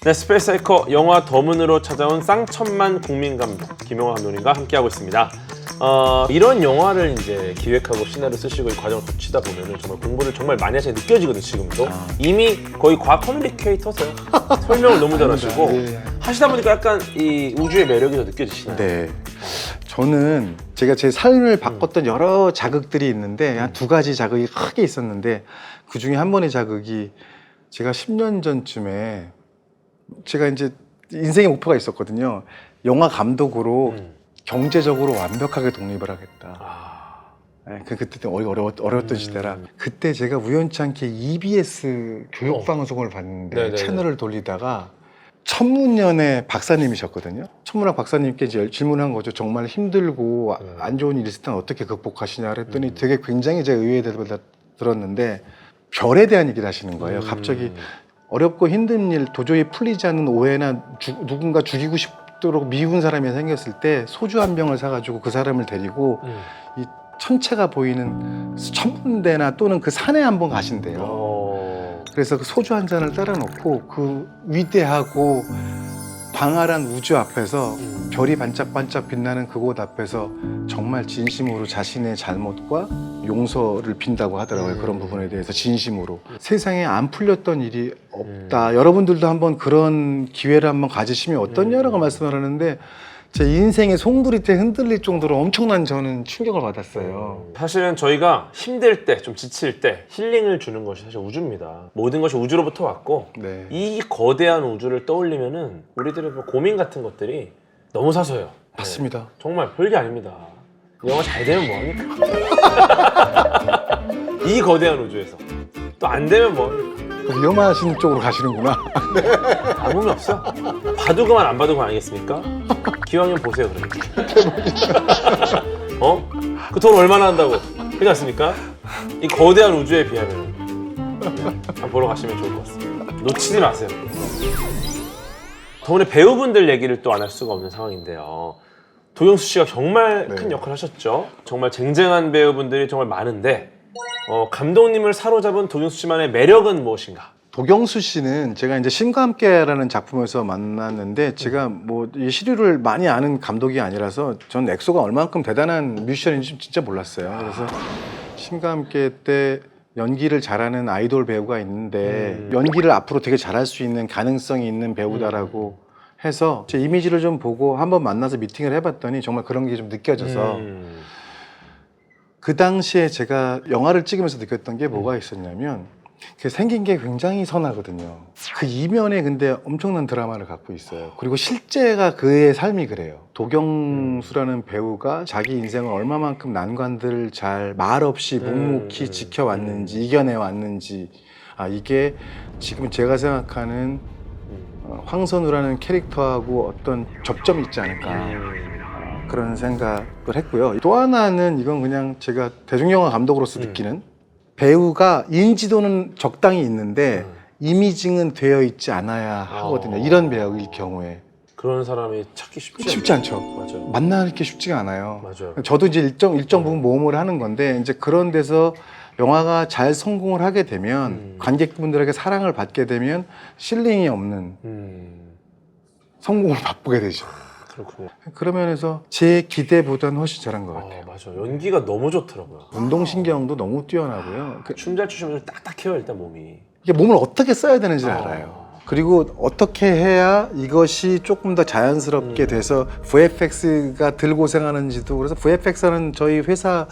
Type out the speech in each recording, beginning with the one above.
네, 스페이스하이커 영화 더문으로 찾아온 쌍천만 국민 감독 김용화 감독님과 함께하고 있습니다. 이런 영화를 이제 기획하고 시나리오 쓰시고 이 과정을 거치다 보면은 정말 공부를 정말 많이 하시는 게 느껴지거든요. 지금도 이미 거의 과학 커뮤니케이터세요. 설명을 너무 잘하시고 네. 하시다 보니까 약간 이 우주의 매력이 더 느껴지시나요? 네. 저는 제가 제 삶을 바꿨던 여러 자극들이 있는데 한 두 가지 자극이 크게 있었는데 그 중에 한 번의 자극이 제가 10년 전쯤에 제가 이제 인생의 목표가 있었거든요. 영화 감독으로 경제적으로 완벽하게 독립을 하겠다. 네, 그때 어려웠던 시대라. 그때 제가 우연치 않게 EBS 교육방송을 봤는데 네네네. 채널을 돌리다가 천문연의 박사님이셨거든요. 천문학 박사님께 이제 질문한 거죠. 정말 힘들고 안 좋은 일이 있을 땐 어떻게 극복하시냐 그랬더니 되게 굉장히 제가 의외의 대답을 들었는데 별에 대한 얘기를 하시는 거예요. 갑자기 어렵고 힘든 일, 도저히 풀리지 않는 오해나 누군가 죽이고 싶도록 미운 사람이 생겼을 때 소주 한 병을 사가지고 그 사람을 데리고 이 천체가 보이는 천문대나 또는 그 산에 한번 가신대요. 그래서 그 소주 한 잔을 따라 놓고 그 위대하고 광활한 우주 앞에서 별이 반짝반짝 빛나는 그곳 앞에서 정말 진심으로 자신의 잘못과 용서를 빈다고 하더라고요. 그런 부분에 대해서 진심으로. 세상에 안 풀렸던 일이 없다. 여러분들도 한번 그런 기회를 한번 가지시면 어떠냐라고 말씀을 하는데 제 인생의 송두리째 흔들릴 정도로 엄청난 저는 충격을 받았어요. 사실은 저희가 힘들 때, 좀 지칠 때 힐링을 주는 것이 사실 우주입니다. 모든 것이 우주로부터 왔고 네. 이 거대한 우주를 떠올리면은 우리들의 뭐 고민 같은 것들이 너무 사소해요. 맞습니다. 네, 정말 별게 아닙니다. 영화 잘 되면 뭐합니까? 이 거대한 우주에서 또 안 되면 뭐합니까? 위험하신 쪽으로 가시는구나. 아무 의미 없어. 봐도 그만 안 봐도 그만 아니겠습니까? 기왕이면 보세요 그러면. 어? 그 돈 얼마나 한다고 그렇지 않습니까? 이 거대한 우주에 비하면 한번 보러 가시면 좋을 것 같습니다. 놓치지 마세요. 더군다나 배우분들 얘기를 또 안 할 수가 없는 상황인데요. 도경수 씨가 정말 네. 큰 역할을 하셨죠. 정말 쟁쟁한 배우분들이 정말 많은데 감독님을 사로잡은 도경수 씨만의 매력은 무엇인가? 도경수 씨는 제가 이제 신과 함께라는 작품에서 만났는데 제가 뭐 이 시류를 많이 아는 감독이 아니라서 전 엑소가 얼만큼 대단한 뮤지션인지 진짜 몰랐어요. 그래서 신과 함께 때 연기를 잘하는 아이돌 배우가 있는데 연기를 앞으로 되게 잘할 수 있는 가능성이 있는 배우다라고 해서 제 이미지를 좀 보고 한번 만나서 미팅을 해봤더니 정말 그런 게 좀 느껴져서 그 당시에 제가 영화를 찍으면서 느꼈던 게 뭐가 있었냐면 그 생긴 게 굉장히 선하거든요. 그 이면에 근데 엄청난 드라마를 갖고 있어요. 그리고 실제가 그의 삶이 그래요. 도경수라는 배우가 자기 인생을 얼마만큼 난관들을 잘 말없이 묵묵히 지켜왔는지 이겨내왔는지 이게 지금 제가 생각하는 황선우라는 캐릭터하고 어떤 접점이 있지 않을까 그런 생각을 했고요. 또 하나는 이건 그냥 제가 대중영화 감독으로서 느끼는 배우가 인지도는 적당히 있는데 이미징은 되어 있지 않아야 하거든요. 이런 배우일 경우에 그런 사람이 찾기 쉽지 않죠. 맞아요. 만나기 쉽지가 않아요. 맞아요. 저도 이제 일정 부분 모험을 하는 건데 이제 그런 데서 영화가 잘 성공을 하게 되면 관객분들에게 사랑을 받게 되면 실링이 없는 성공을 맛보게 되죠. 그렇군요. 그런 면에서 제 기대보다는 훨씬 잘한 것 같아요. 맞아. 연기가 너무 좋더라고요. 운동신경도 너무 뛰어나고요. 춤 잘 추시면 딱딱해요 일단 몸이. 이게 몸을 어떻게 써야 되는지 알아요. 그리고 어떻게 해야 이것이 조금 더 자연스럽게 돼서 VFX가 덜 고생하는지도. 그래서 VFX는 저희 회사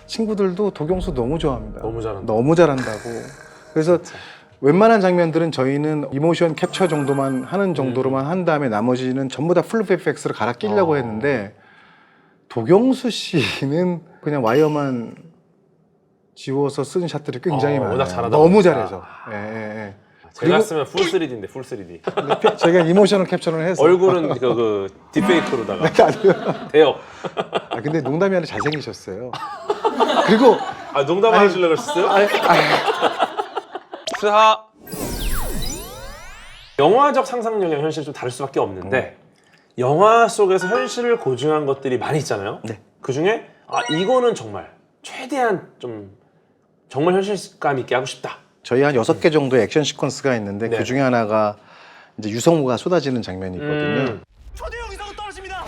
친구들도 도경수 너무 좋아합니다. 너무 잘한다. 너무 잘한다고. 그래서 웬만한 장면들은 저희는 이모션 캡처 정도만 하는 정도로만 한 다음에 나머지는 전부 다 풀 VFX로 갈아 끼려고 했는데 도경수 씨는 그냥 와이어만 지워서 쓴 샷들이 굉장히 많아요. 워낙 잘하다 너무 보니까. 잘해서. 예. 제가 쓰면 풀 3D인데 풀 3D. 제가 이모션을 캡처를 해서 얼굴은 그 딥페이크로다가 돼요. 근데 농담이 아니라 잘생기셨어요. 그리고 농담하시려고 그랬어요? 스하. 영화적 상상력이랑 현실이 좀 다를 수밖에 없는데 영화 속에서 현실을 고증한 것들이 많이 있잖아요. 네. 그 중에 이거는 정말 최대한 좀 정말 현실감 있게 하고 싶다. 저희 한 6개 정도의 액션 시퀀스가 있는데 네. 그 중에 하나가 이제 유성우가 쏟아지는 장면이 있거든요. 초대형 이상은 떨어집니다.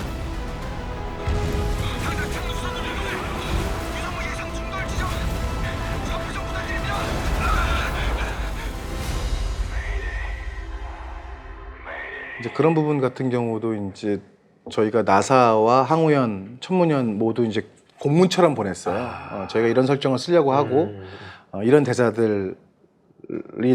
이제 그런 부분 같은 경우도 이제 저희가 나사와 항우연, 천문연 모두 이제 공문처럼 보냈어요. 저희가 이런 설정을 쓰려고 하고 이런 대사들이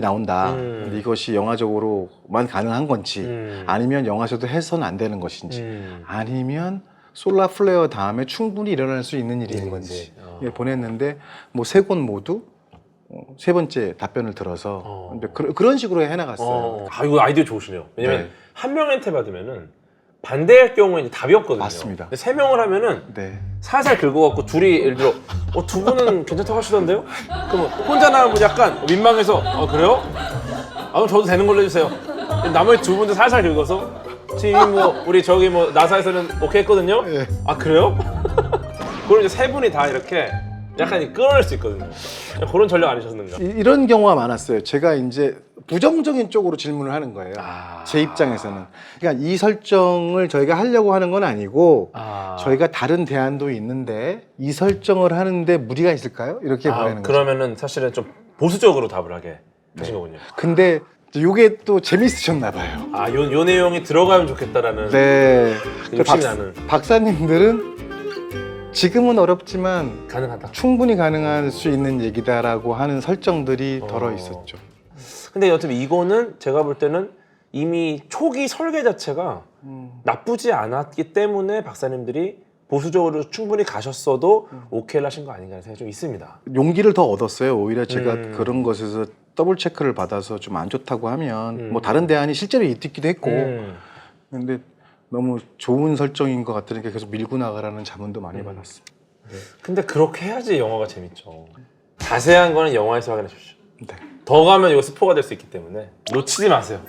나온다. 근데 이것이 영화적으로만 가능한 건지 아니면 영화에서도 해서는 안 되는 것인지 아니면 솔라 플레어 다음에 충분히 일어날 수 있는 일인 건지 예, 보냈는데 뭐 세 곳 모두 세 번째 답변을 들어서 근데 그런 식으로 해나갔어요. 이거 아이디어 좋으시네요. 왜냐면 네. 한 명한테 받으면은 반대할 경우에 이제 답이 없거든요. 맞습니다. 근데 세 명을 하면은 네. 살살 긁어갖고 둘이 예를 들어 두 분은 괜찮다고 하시던데요? 그러면 혼자 나면 약간 민망해서 그래요? 그럼 저도 되는 걸로 해주세요. 나머지 두 분도 살살 긁어서 지금 뭐 우리 저기 뭐 나사에서는 오케이 했거든요? 예. 그래요? 그럼 이제 세 분이 다 이렇게 약간 끌어낼 수 있거든요. 그런 전략 아니셨는가? 이런 경우가 많았어요. 제가 이제 부정적인 쪽으로 질문을 하는 거예요. 제 입장에서는. 그러니까 이 설정을 저희가 하려고 하는 건 아니고 저희가 다른 대안도 있는데 이 설정을 하는데 무리가 있을까요? 이렇게 보내는 거죠. 그러면은 사실은 좀 보수적으로 답을 하게 하신 거군요. 근데 이게 또 재밌으셨나 봐요. 요 내용이 들어가면 좋겠다라는 네. 욕심이 나는. 박사님들은 지금은 어렵지만 가능하다. 충분히 가능할 수 있는 얘기다라고 하는 설정들이 덜어 있었죠. 근데 어차피 이거는 제가 볼 때는 이미 초기 설계 자체가 나쁘지 않았기 때문에 박사님들이 보수적으로 충분히 가셨어도 오케이를 하신 거 아닌가 하는 생각이 좀 있습니다. 용기를 더 얻었어요. 오히려 제가 그런 것에서 더블 체크를 받아서 좀 안 좋다고 하면 뭐 다른 대안이 실제로 있기도 했고 근데 너무 좋은 설정인 것 같으니까 계속 밀고 나가라는 자문도 많이 받았습니다. 근데 그렇게 해야지 영화가 재밌죠. 자세한 거는 영화에서 확인해 주십시오. 네. 더 가면 이거 스포가 될 수 있기 때문에 놓치지 마세요.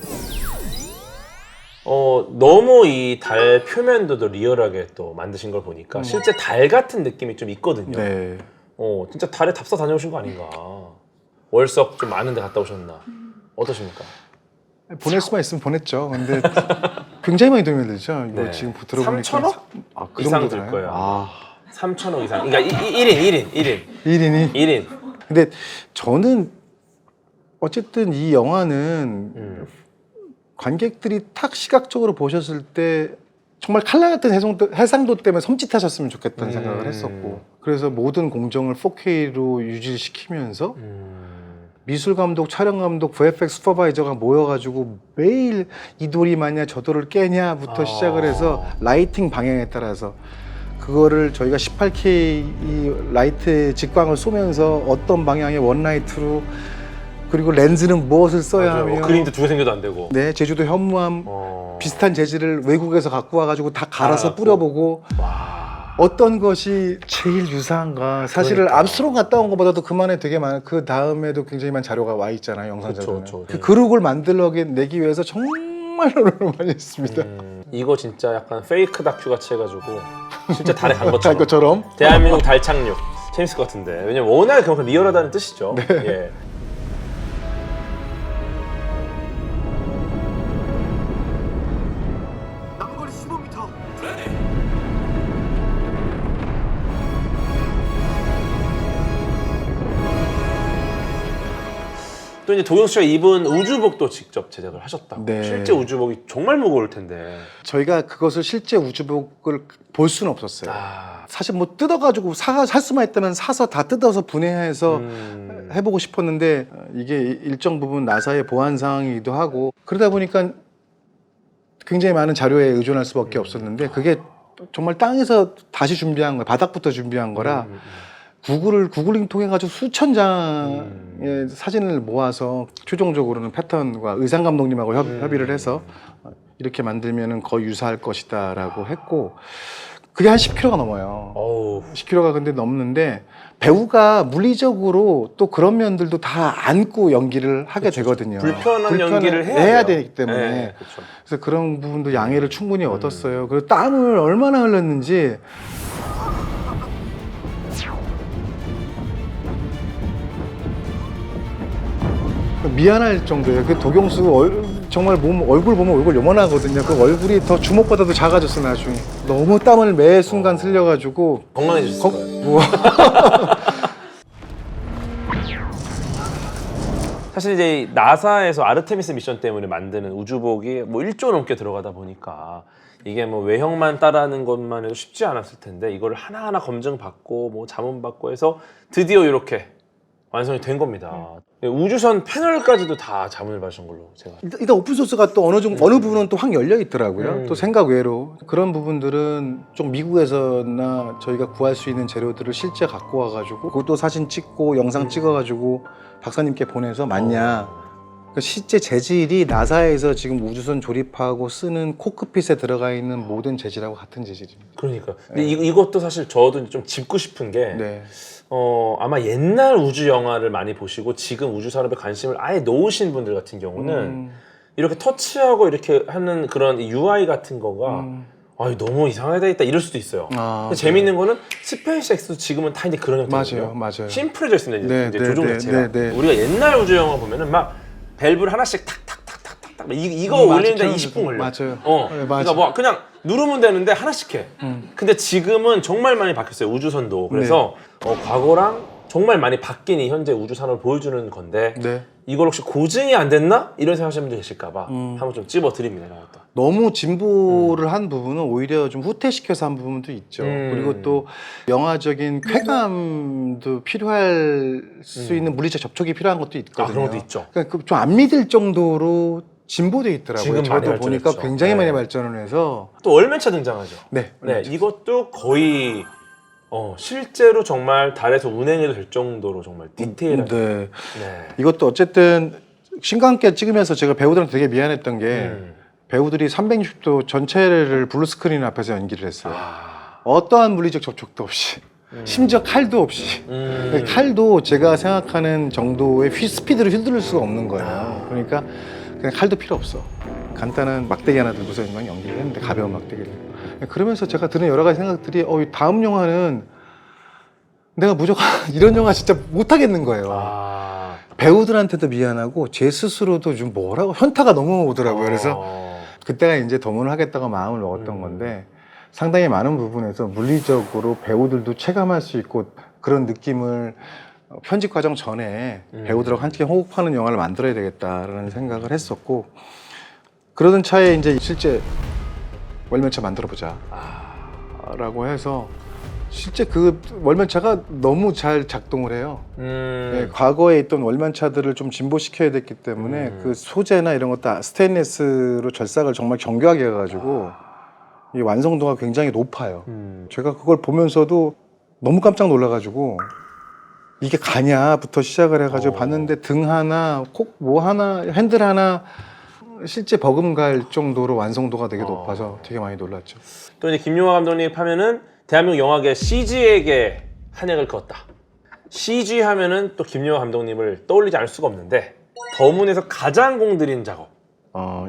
너무 이 달 표면도 더 리얼하게 또 만드신 걸 보니까 실제 달 같은 느낌이 좀 있거든요. 네. 진짜 달에 답사 다녀오신 거 아닌가. 월석 좀 많은 데 갔다 오셨나. 어떠십니까? 보낼 수만 있으면 보냈죠. 근데 굉장히 많이 도움이 되죠. 이거 네. 지금 들어보니까 3,000억? 그 이상 정도 들 되나요? 거예요. 3,000억 이상. 그러니까 1인. 1인이. 근데 저는 어쨌든 이 영화는 관객들이 딱 시각적으로 보셨을 때 정말 칼날 같은 해상도 때문에 섬찟하셨으면 좋겠다는 생각을 했었고 그래서 모든 공정을 4K로 유지시키면서 미술 감독, 촬영 감독, VFX 슈퍼바이저가 모여가지고 매일 이 돌이 맞냐 저 돌을 깨냐부터 시작을 해서 라이팅 방향에 따라서 그거를 저희가 18K 이 라이트 직광을 쏘면서 어떤 방향의 원라이트로 그리고 렌즈는 무엇을 써야 하며 그림도 두 개 생겨도 안 되고. 네, 제주도 현무암 비슷한 재질을 외국에서 갖고 와가지고 다 갈아서 뿌려보고 어떤 것이 제일 유사한가 사실은 그러니까. 암스트롱 갔다 온 것보다도 그만에 되게 많은 그 다음에도 굉장히 많은 자료가 와 있잖아요 영상자료는 그쵸. 그 그룹을 만들어내기 위해서 정말 노력을 많이 했습니다 이거 진짜 약간 페이크 다큐 같이 해가지고 실제 달에 간 잘 것처럼 것처럼 대한민국 달 착륙 재밌을 것 같은데 왜냐면 워낙 그만큼 리얼하다는 뜻이죠. 예. 남은 거리 15m. 또 이제 도영 씨가 입은 우주복도 직접 제작을 하셨다고. 네. 실제 우주복이 정말 무거울 텐데. 저희가 그것을 실제 우주복을 볼 수는 없었어요 사실 뭐 뜯어가지고 살 수만 있다면 사서 다 뜯어서 분해해서 해보고 싶었는데 이게 일정 부분 나사의 보안 상황이기도 하고 그러다 보니까 굉장히 많은 자료에 의존할 수밖에 없었는데 그게 정말 땅에서 다시 준비한 거야 바닥부터 준비한 거라 구글링 통해 가지고 수천 장의 사진을 모아서 최종적으로는 패턴과 의상 감독님하고 협의를 해서 이렇게 만들면은 거의 유사할 것이다라고 했고 그게 한 10kg가 넘어요. 어우. 10kg가 근데 넘는데 배우가 물리적으로 또 그런 면들도 다 안고 연기를 하게 되거든요. 불편한 연기를 해야 돼요. 되기 때문에 네, 그쵸. 그래서 그런 부분도 양해를 충분히 얻었어요. 그리고 땀을 얼마나 흘렸는지 미안할 정도예요. 그 도경수 정말 얼굴 보면 얼굴 요만하거든요. 그 얼굴이 더 주먹보다도 작아졌어 나중에. 너무 땀을 매 순간 흘려가지고 건강해지실 거예요. 뭐. 사실 이제 나사에서 아르테미스 미션 때문에 만드는 우주복이 뭐 1조 넘게 들어가다 보니까 이게 뭐 외형만 따라하는 것만 해도 쉽지 않았을 텐데 이거를 하나하나 검증받고 뭐 자문받고 해서 드디어 이렇게 완성이 된 겁니다. 우주선 패널까지도 다 자문을 받으신 걸로 제가. 일단 오픈소스가 또 어느 부분은 또 확 열려 있더라고요. 또 생각 외로 그런 부분들은 좀 미국에서나 저희가 구할 수 있는 재료들을 실제 갖고 와가지고 그것도 사진 찍고 영상 찍어가지고 박사님께 보내서 맞냐. 그 실제 재질이 나사에서 지금 우주선 조립하고 쓰는 코크핏에 들어가 있는 모든 재질하고 같은 재질입니다. 그러니까. 근데 이것도 사실 저도 좀 짚고 싶은 게 네. 아마 옛날 우주 영화를 많이 보시고 지금 우주 산업에 관심을 아예 놓으신 분들 같은 경우는 이렇게 터치하고 이렇게 하는 그런 UI 같은 거가 너무 이상하다 있다 이럴 수도 있어요. 근데 재밌는 거는 스페이스X도 지금은 다 이제 그런 형태거든요. 맞아요. 심플해져 있습니다. 네, 이제 네, 조종 네, 자체가. 네, 네. 우리가 옛날 우주 영화 보면은 막 밸브를 하나씩 탁탁탁탁탁 이거 올리는데 20분 걸려. 맞아요. 네, 그러니까 뭐 그냥 누르면 되는데 하나씩 해. 근데 지금은 정말 많이 바뀌었어요. 우주선도. 그래서 과거랑 정말 많이 바뀐 이 현재 우주 산업을 보여주는 건데 네. 이걸 혹시 고증이 안 됐나? 이런 생각하시는 분들 계실까봐 한번 좀 찝어드립니다. 이것도. 너무 진보를 한 부분은 오히려 좀 후퇴시켜서 한 부분도 있죠. 그리고 또 영화적인 쾌감도 필요할 수 있는 물리적 접촉이 필요한 것도 있거든요. 그런 것도 있죠. 그러니까 좀 안 믿을 정도로 진보돼 있더라고요. 지금 많이 저도 보니까 발전했죠. 굉장히 네. 많이 발전을 해서 또 월면차 등장하죠. 네, 이것도 거의 실제로 정말 달에서 운행해도 될 정도로 정말 디테일하게. 네. 이것도 어쨌든 신과 함께 찍으면서 제가 배우들한테 되게 미안했던 게 배우들이 360도 전체를 블루스크린 앞에서 연기를 했어요. 어떠한 물리적 접촉도 없이 심지어 칼도 없이 칼도 제가 생각하는 정도의 스피드를 휘두를 수가 없는 거예요. 그러니까 그냥 칼도 필요 없어. 간단한 막대기 하나 들고서 그냥 연기를 했는데 가벼운 막대기를. 그러면서 제가 드는 여러 가지 생각들이 다음 영화는 내가 무조건 이런 영화 진짜 못하겠는 거예요. 배우들한테도 미안하고 제 스스로도 좀 뭐라고 현타가 너무 오더라고요. 그래서 그때가 이제 더문을 하겠다고 마음을 먹었던 건데 상당히 많은 부분에서 물리적으로 배우들도 체감할 수 있고 그런 느낌을 편집 과정 전에 배우들하고 함께 호흡하는 영화를 만들어야 되겠다라는 생각을 했었고 그러던 차에 이제 실제 월면차 만들어보자 라고 해서 실제 그 월면차가 너무 잘 작동을 해요. 네, 과거에 있던 월면차들을 좀 진보시켜야 됐기 때문에 그 소재나 이런 것도 스테인리스로 절삭을 정말 정교하게 해가지고 이 완성도가 굉장히 높아요. 제가 그걸 보면서도 너무 깜짝 놀라가지고 이게 가냐부터 시작을 해가지고 봤는데 등 하나, 뭐 하나, 핸들 하나 실제 버금갈 정도로 완성도가 되게 높아서 되게 많이 놀랐죠. 또 이제 김용화 감독님 하면은 대한민국 영화계 CG에게 한 획을 그었다. CG 하면은 또 김용화 감독님을 떠올리지 않을 수가 없는데 더문에서 가장 공들인 작업.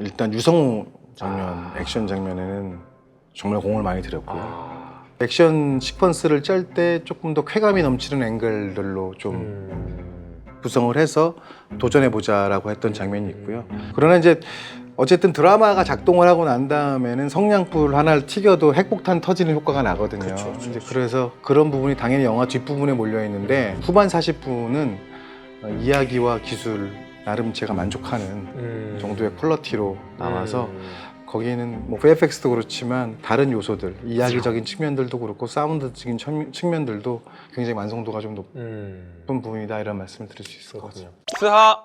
일단 유성우 장면, 액션 장면에는 정말 공을 많이 들였고요. 액션 시퀀스를 짤 때 조금 더 쾌감이 넘치는 앵글들로 좀 구성을 해서 도전해보자라고 했던 장면이 있고요. 그러나 이제 어쨌든 드라마가 작동을 하고 난 다음에는 성냥불 하나를 튀겨도 핵폭탄 터지는 효과가 나거든요. 이제 그래서 그런 부분이 당연히 영화 뒷부분에 몰려 있는데 후반 40분은 이야기와 기술 나름 제가 만족하는 정도의 퀄리티로 나와서 거기는 뭐 VFX도 그렇지만 다른 요소들, 이야기적인 측면들도 그렇고 사운드적인 측면들도 굉장히 완성도가 좀 높은 부분이다 이런 말씀을 드릴 수 있을 것 같아요. 스하.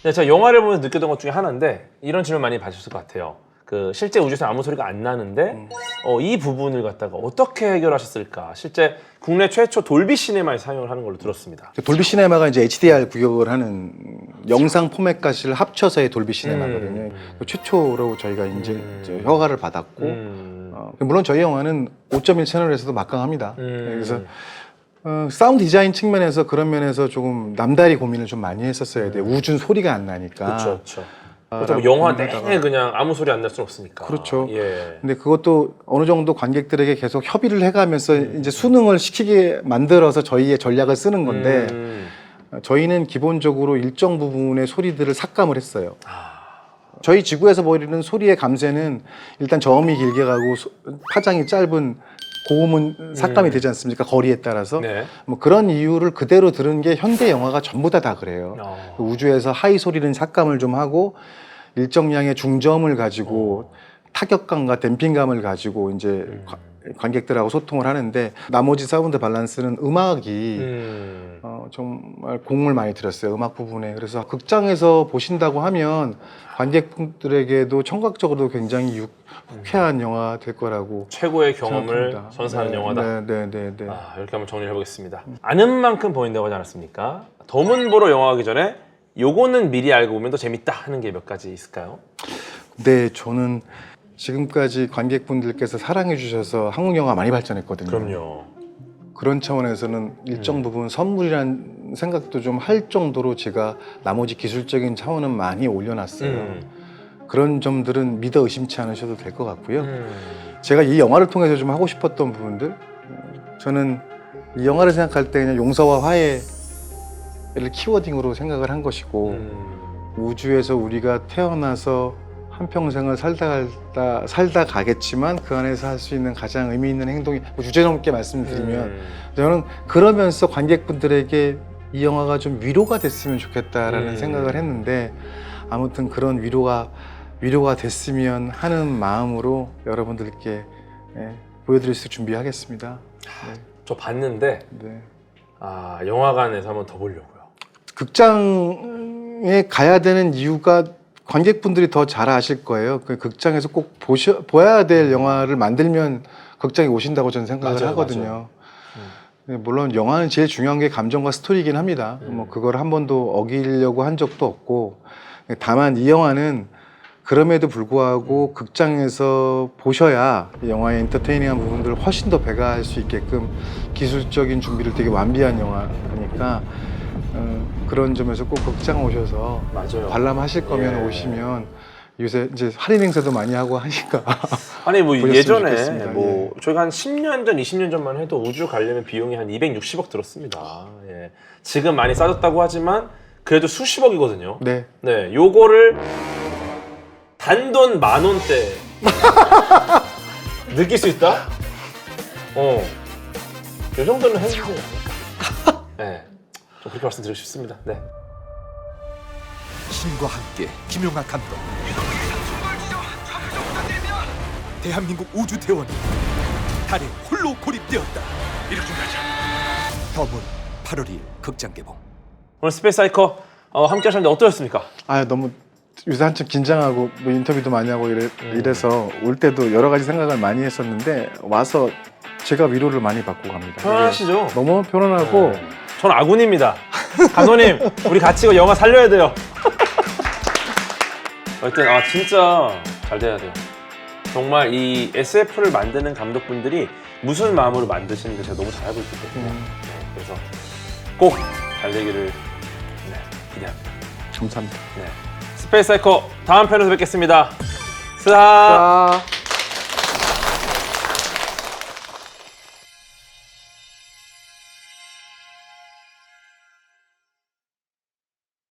네, 제가 영화를 보면서 느꼈던 것 중에 하나인데 이런 질문 많이 받으셨을 것 같아요. 그 실제 우주선 아무 소리가 안 나는데 이 부분을 갖다가 어떻게 해결하셨을까? 실제 국내 최초 돌비 시네마에 사용을 하는 걸로 들었습니다. 돌비 시네마가 이제 HDR 구역을 하는 영상 포맷까지를 합쳐서의 돌비 시네마거든요. 최초로 저희가 이제 허가를 받았고 물론 저희 영화는 5.1 채널에서도 막강합니다. 그래서 사운드 디자인 측면에서 그런 면에서 조금 남다리 고민을 좀 많이 했었어야 돼요. 우준 소리가 안 나니까. 그렇죠. 그렇죠. 영화 내내 그냥 아무 소리 안 날 수는 없으니까. 그렇죠. 예. 근데 그것도 어느 정도 관객들에게 계속 협의를 해가면서 이제 수능을 시키게 만들어서 저희의 전략을 쓰는 건데 저희는 기본적으로 일정 부분의 소리들을 삭감을 했어요. 저희 지구에서 벌이는 소리의 감쇄는 일단 저음이 길게 가고 파장이 짧은 고음은 삭감이 되지 않습니까? 거리에 따라서. 네. 뭐 그런 이유를 그대로 들은 게 현대 영화가 전부 다 그래요. 그 우주에서 하이 소리는 삭감을 좀 하고 일정량의 중저음을 가지고 타격감과 댐핑감을 가지고 이제 관객들하고 소통을 하는데 나머지 사운드 밸런스는 음악이 정말 공을 많이 들였어요. 음악 부분에. 그래서 극장에서 보신다고 하면 관객분들에게도 청각적으로도 굉장히 유쾌한 영화 될 거라고 최고의 경험을 생각합니다. 선사하는 영화다. 네. 이렇게 한번 정리를 해보겠습니다. 아는 만큼 보인다고 하지 않았습니까? 덤은 보러 영화 가기 전에 요거는 미리 알고 보면 더 재밌다 하는 게 몇 가지 있을까요? 네, 저는 지금까지 관객분들께서 사랑해 주셔서 한국 영화 많이 발전했거든요. 그럼요. 그런 차원에서는 일정 부분 선물이란 생각도 좀 할 정도로 제가 나머지 기술적인 차원은 많이 올려놨어요. 그런 점들은 믿어 의심치 않으셔도 될 것 같고요. 제가 이 영화를 통해서 좀 하고 싶었던 부분들, 저는 이 영화를 생각할 때 그냥 용서와 화해를 키워딩으로 생각을 한 것이고 우주에서 우리가 태어나서 한평생을 살다 가겠지만 그 안에서 할 수 있는 가장 의미 있는 행동이 주제넘게 말씀드리면 저는 그러면서 관객분들에게 이 영화가 좀 위로가 됐으면 좋겠다라는 생각을 했는데 아무튼 그런 위로가 됐으면 하는 마음으로 여러분들께 보여드릴 수 준비하겠습니다. 저 봤는데 네. 영화관에서 한번 더 보려고요. 극장에 가야 되는 이유가 관객분들이 더 잘 아실 거예요. 그 극장에서 꼭 보아야 될 영화를 만들면 극장에 오신다고 저는 생각을 맞아요, 하거든요. 물론 영화는 제일 중요한 게 감정과 스토리이긴 합니다. 뭐 그걸 한 번도 어기려고 한 적도 없고 다만 이 영화는 그럼에도 불구하고 극장에서 보셔야 이 영화의 엔터테이닝한 부분들을 훨씬 더 배가할 수 있게끔 기술적인 준비를 되게 완비한 영화니까 그런 점에서 꼭 극장 오셔서 맞아요. 관람하실 거면 오시면 요새 이제 할인 행사도 많이 하고 하니까 아니 뭐 보셨으면 예전에 좋겠습니다. 뭐 저희가 한 10년 전, 20년 전만 해도 우주 가려면 비용이 한 260억 들었습니다. 예. 지금 많이 싸졌다고 하지만 그래도 수십억이거든요. 네. 네, 요거를 단돈 10,000원대 느낄 수 있다? 이 정도는 해주세요. 네, 좀 그렇게 말씀드리고 싶습니다. 네. 신과 함께 김용하 감독. 대한민국 우주대원이 달에 홀로 고립되었다. 이렇게 가자. 덤은 8월 2일 극장 개봉. 오늘 스페이스 하이커 함께 하셨는데 어떠셨습니까? 너무 요새 한참 긴장하고 뭐 인터뷰도 많이 하고 이래서 올 때도 여러 가지 생각을 많이 했었는데 와서 제가 위로를 많이 받고 갑니다. 편안하시죠? 너무 편안하고 전 아군입니다. 감독님, 우리 같이 이거 영화 살려야 돼요. 하여튼 진짜 잘 돼야 돼요. 정말 이 SF를 만드는 감독분들이 무슨 마음으로 만드시는지 제가 너무 잘 알고 있기 때문에 그래서 꼭 잘 되기를 기대합니다. 감사합니다. 스페이스 하이커 다음 편에서 뵙겠습니다. 스하.